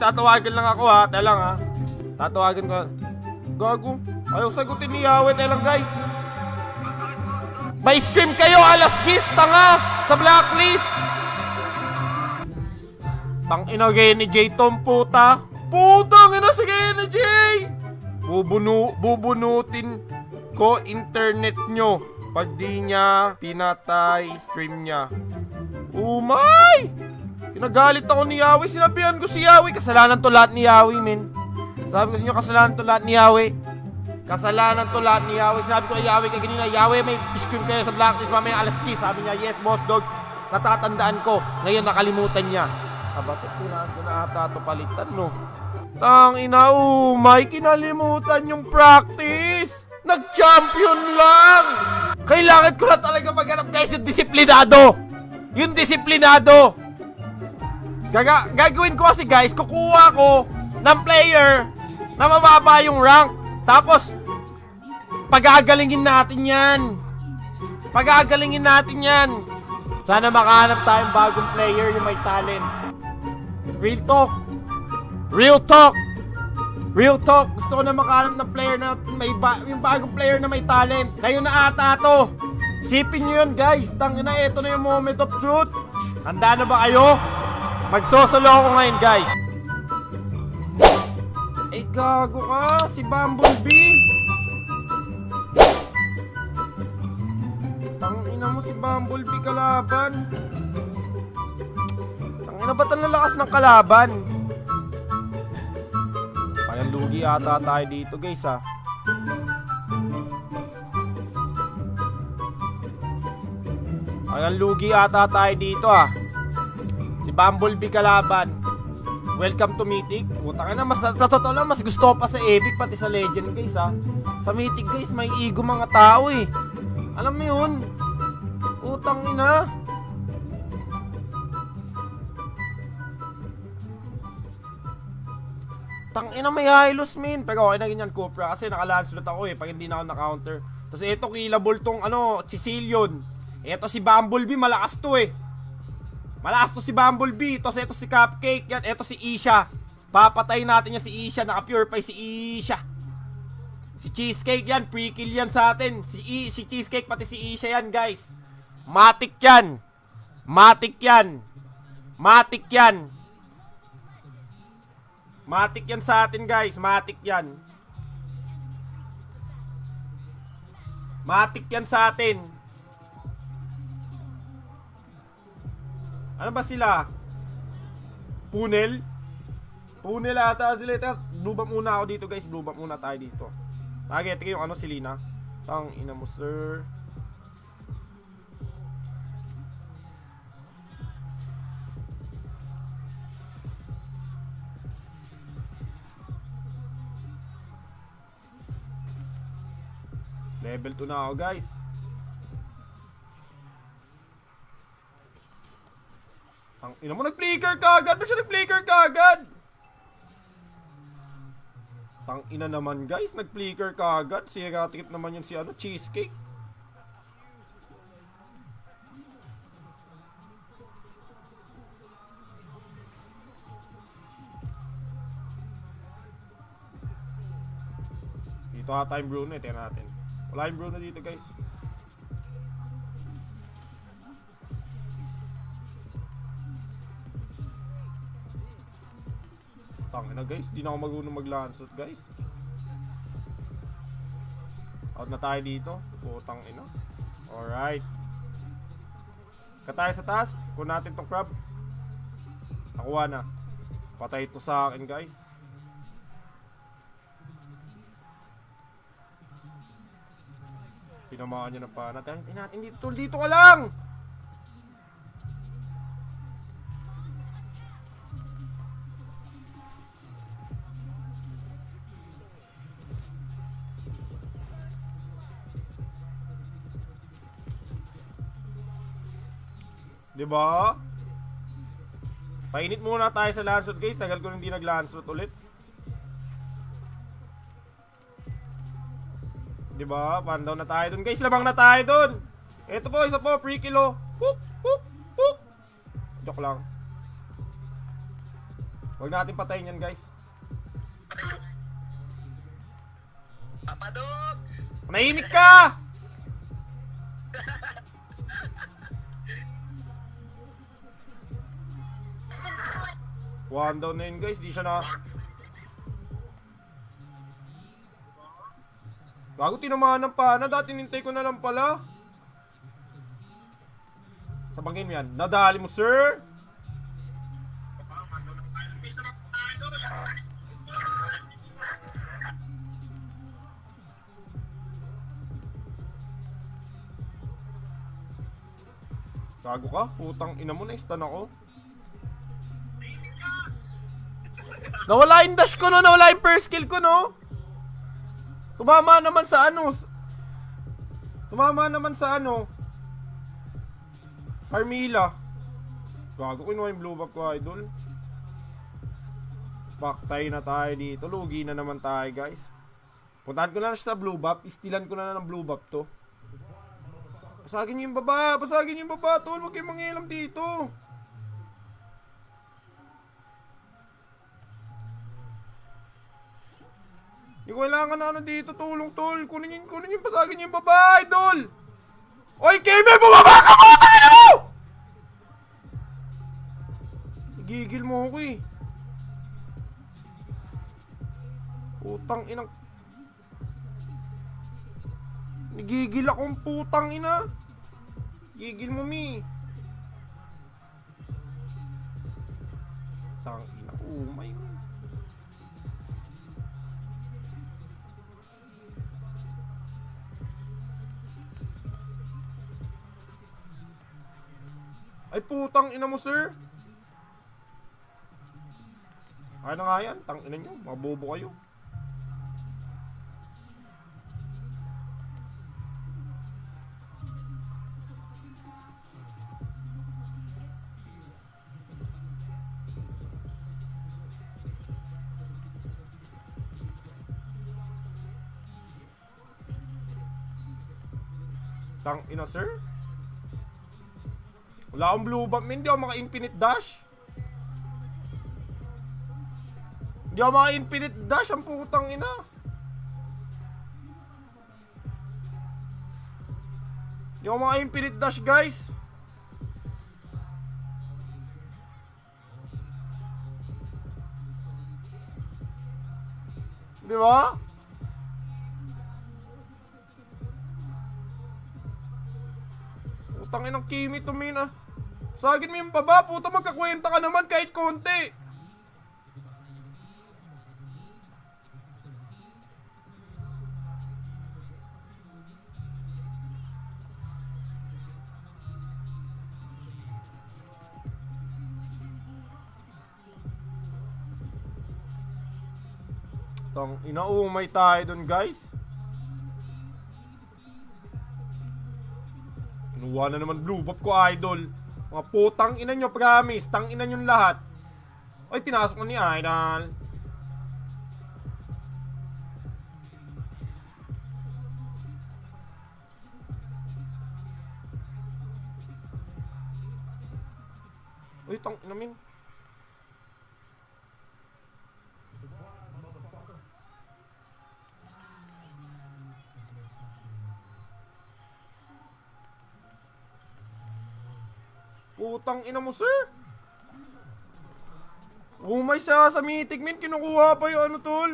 tatawagan lang ako ha. Teka lang ha. Tatawagan ko. Gago. Ayaw sagutin ni Yawi. Teka lang guys. May scream kayo alas 10 tanga sa blacklist. Tang ina Renejay tong puta. Putang ina si Renejay. Bubunutin ko internet nyo pag di niya pinatay stream niya. Umay! Kinagalit ako ni Yawi. Sinabihan ko si Yawi. Kasalanan to lahat ni Yawi, men. Sabi ko sa inyo, kasalanan to lahat ni Yawi. Kasalanan to lahat ni Yawi. Sinabi ko kay Yawi kay ganina, Yawi may scream kayo sa blacklist mamaya alas 10. Sabi niya, yes boss dog. Natatandaan ko. Ngayon nakalimutan niya. Kabatot ko na ata to palitan, no? Tang ina, umay, kinalimutan yung practice. Nag-champion lang. Kailangan ko na talaga maghanap guys yung disiplinado. Yung disiplinado. Gagawin ko kasi guys, kukuha ko ng player na mababa yung rank. Tapos pagagalingin natin yan. Pagagalingin natin yan. Sana makahanap tayong bagong player yung may talent. Real talk. Real talk. Real talk. Gusto ko na makahanap ng player na may yung bagong player na may talent. Kayo na ata to. Isipin nyo yun guys. Tangina, eto na yung moment of truth. Handa na ba kayo? Magsosolo ako ngayon guys. Eh gago ka. Si Bumblebee. Tangina mo si Bumblebee kalaban. Tangina ba't ang lalakas ng kalaban? Parang lugi ata tayo dito guys ha. Parang lugi ata tayo dito ha. Si Bumblebee kalaban. Welcome to Mythic. Utang na, sa totoo lang mas gusto pa sa Epic pati sa Legend guys ha. Sa Mythic guys may ego mga tao eh. Alam mo yun? Utang ina. Tang ina may hilos min. Pero okay na ganyan Cupra kasi naka-landslot ako eh pag hindi na ako na-counter. Tapos ito killable tong ano, Sicilian. Ito si Bumblebee malakas to eh. Malakas to si Bumblebee. Tapos ito si Cupcake yan. Ito si Isha. Papatay natin yan si Isha. Naka-purify si Isha. Si Cheesecake yan. Pre-kill yan sa atin. Si Cheesecake pati si Isha yan guys. Matik yan. Matik yan. Matik yan. Matik yan sa atin guys. Matik yan. Matik yan sa atin. Ano ba sila? Punel? Punel ata sila. Blue bomb muna ako dito guys. Blue bomb muna tayo dito. Target ko yung ano si Lina. Tang ina mo sir. Level 2 na ako guys. Ang ina mo nag-flicker kagad. Ba't siya nag-flicker kagad? Tang ina naman guys. Nag-flicker kagad. Sira trip naman yun si ano, Cheesecake. Dito ata yung Bruno eh. Tignan natin. Wala yung Bruno dito guys. Tangina guys, di na ako marunong mag-landshot guys. Out na tayo dito. Putang ina. Alright. Katay sa taas. Kunin natin tong crab. Nakuha na. Patay ito sa akin guys. Pinamaan nyo ng pana. Tingnan natin dito. Dito ka lang! Diba? Painit muna tayo sa landslot guys. Tagal ko hindi nag-landslot ulit. Diba? Pandaw na tayo dun guys. Labang na tayo dun. Ito po, isa po. Free kilo. Hoop, hoop, hoop. Joke lang. Huwag natin patayin yan, guys. Papadog! Manahimik ka! One down na yun, guys. Di siya na... Bago tinamaan ng pana, dati nintay ko na lang pala. Sa bangin mo yan. Nadali mo, sir! Gago ka? Putang ina mo, na-stun ako. Nawala yung dash ko no, nawala yung first kill ko no. Tumama naman sa ano. Tumama naman sa ano. Carmilla. Gago, kinuha yung blue buff ko, idol. Baktay na tayo dito. Lugi na naman tayo, guys. Puntahan ko na siya sa blue buff. Istilan ko na ng blue buff to. Pasagin niyo yung baba. Pasagin niyo yung baba, tol. Huwag kayong mangialam dito. Hindi ko kailangan na ano dito, tulong, tol. Kunin yung pasagin niyo yung baba, idol. Oy, Keme, bumaba ka mo! Tangina mo! Gigil mo ako eh. Putang inang... Nagigil akong putang ina. Gigil mo, mi. Putang ina. Oh my God. Ay putang ina mo, sir. Kaya na nga yan. Tang ina nyo. Mga bobo kayo. Tang ina, sir. Wala akong blue buff, hindi ako maka-infinite dash. Hindi ako maka-infinite dash, ang putang ina. Hindi ako maka-infinite dash, guys. Di ba? Putang inang Kimi to, mina. Sagin mo yung baba, puta, magkakwenta ka naman kahit konti. Tang inaumay tayo dun, guys. Kinuha na naman blue buff ko, idol. Mga putang ina nyo, promise. Tang ina nyo lahat. Ay, pinasok na ni idol. Uy, tang ina min. Putang ina mo, sir. Umay siya sa meeting, min. Kinukuha pa yung ano, tol.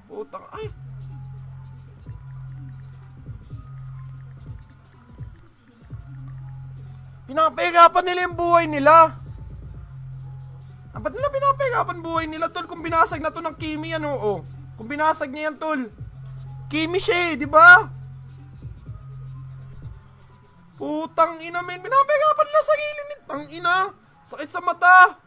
Putang, ay. Pinapahirapan nila yung buhay nila. Ba't nila pinapahirapan buhay nila, tol? Kung binasag na to ng Kimi, ano, oh. Kung binasag niya yan, tol. Kimi siya, di ba? Putang ina, men. Pinapahirapan nila sa gilid. Tang ina. Sakit sa mata.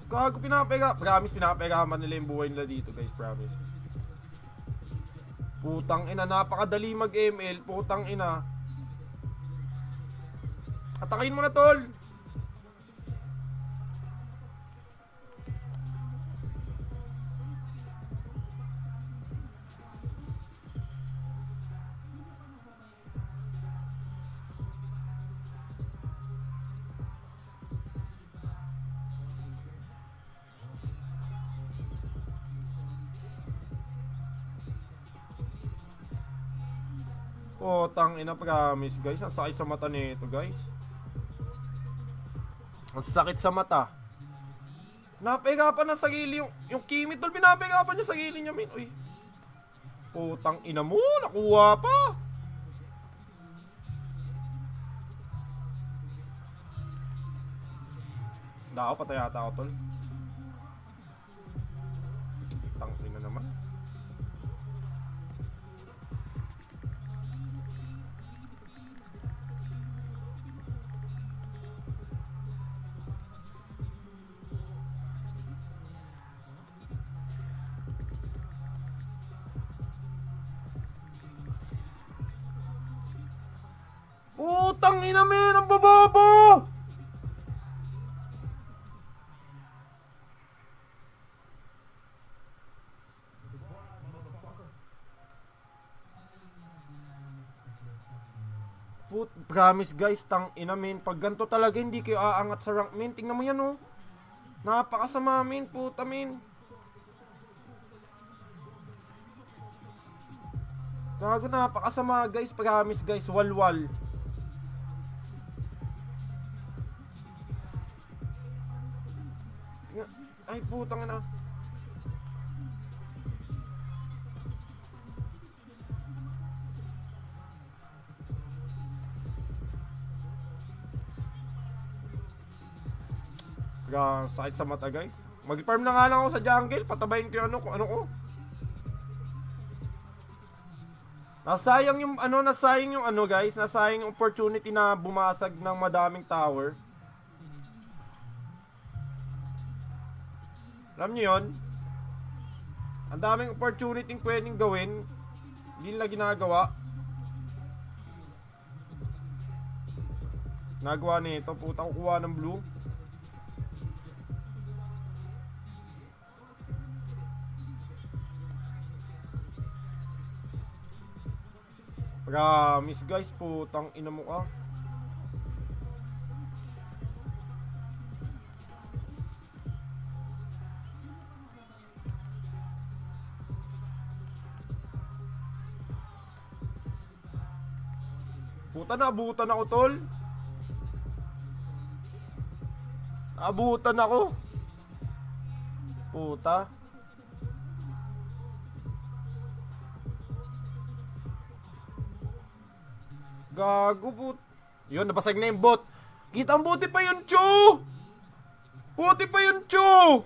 Gago, promise, pinapahirapan nila yung buhay nila dito, guys, promise. Putang ina, napakadali mag-ML. Putang ina. Atakin mo na, tol. Putang ina, promise guys. Ang sakit sa mata nito guys. Ang sakit sa mata. Napegapan na sa gili yung Kimi, tol. Pinapegapan niya sa gili niya, min. Uy. Putang ina mo. Nakuha pa. Dako, patay ata ako, tol. Tang ina naman. Putang ina, men, ang bababa. Promise guys, tang ina, men. Pag ganito talaga hindi kayo aangat sa rank, men. Tingnan mo yan, oh. Napakasama, men. Puta, men. Gago, napakasama guys. Promise guys, walwal. Ay, putang ina. Sakit sa mata guys. Mag-farm na nga lang ako sa jungle. Patabayin ko yung ano, kung ano ko. Nasayang yung ano guys. Nasayang yung opportunity na bumasag ng madaming tower. Alam nyo yun? Ang daming opportunity pwedeng gawin. Hindi nila ginagawa. Nagawa nito. Puta, kukuha ng blue. Promise guys, putang ina mo ka. Puta, naabutan ako, tol. Naabutan ako. Puta. Gago, put. Yun, nabasag na yung bot. Kita ang buti pa yun, Chu. Buti pa yun, Chu.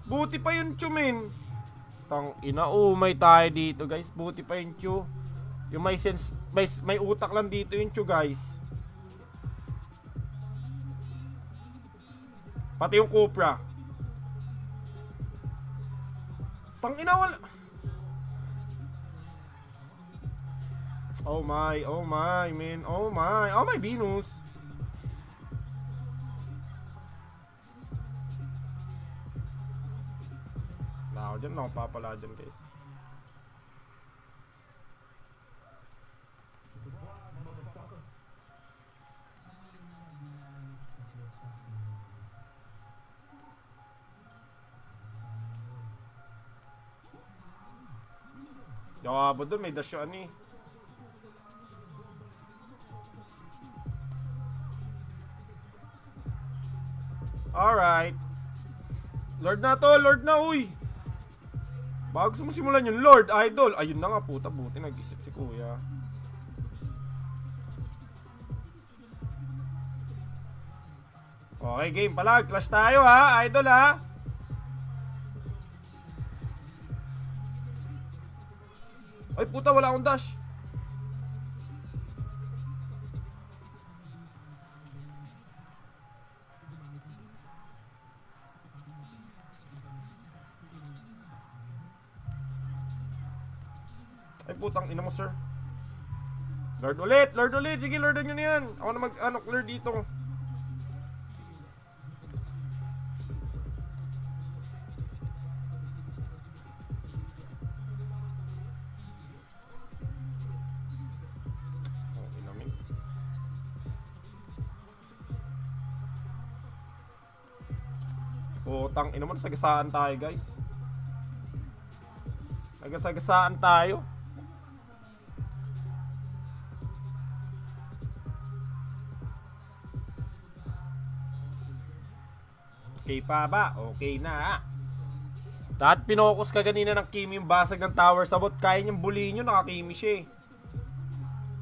Buti pa yun, Chu, min. Tang ina, may tayo dito, guys. Buti pa yun, Chu. Yung may sense, may utak lang dito yun, Chu, guys. Pati yung Cupra. Tang ina, wala. Oh my, man. Oh my, Venus. Ako dyan, nakapapala dyan, guys. Yawa, doon may dash yun, eh. Alright. Lord na to, Lord na, uy. Bago sumusimulan yung Lord, Idol. Ayun na nga, puta, buti nag-isip si kuya. Okay, game pala. Clash tayo, ha, Idol, ha. Ay, puta, wala akong dash. Ay putang ina mo, sir. Lord ulit, Lord ulit. Sige, Lordan nyo na yan. Ako na mag-clear dito. Okay namin. Putang ina mo, nasagasaan tayo, guys. Nasagasaan tayo. Okay pa ba? Okay na. Dahil pinokus ka ganina ng Kimi yung basag ng tower sabot. Kaya niyang bulihin yun, nakakimi siya eh.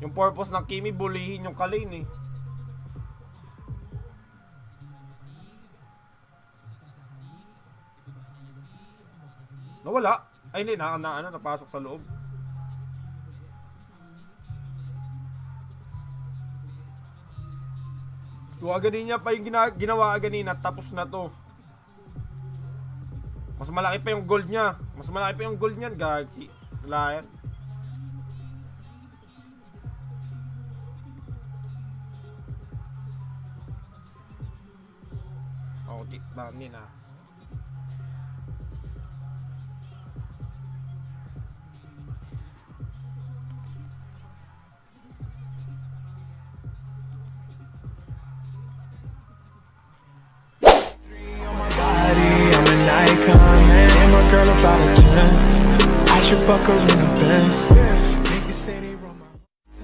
Yung purpose ng Kimi, bulihin yung Kalin eh. Nawala. Ay hindi, napasok sa loob. Aganin niya pa yung ginawa ganina. Tapos na to. Mas malaki pa yung gold niya. Mas malaki pa yung gold niyan, gag. Si liar. Oh, di ba nina. Icon, man, and my girl about a 10. I should fuck her in the Benz.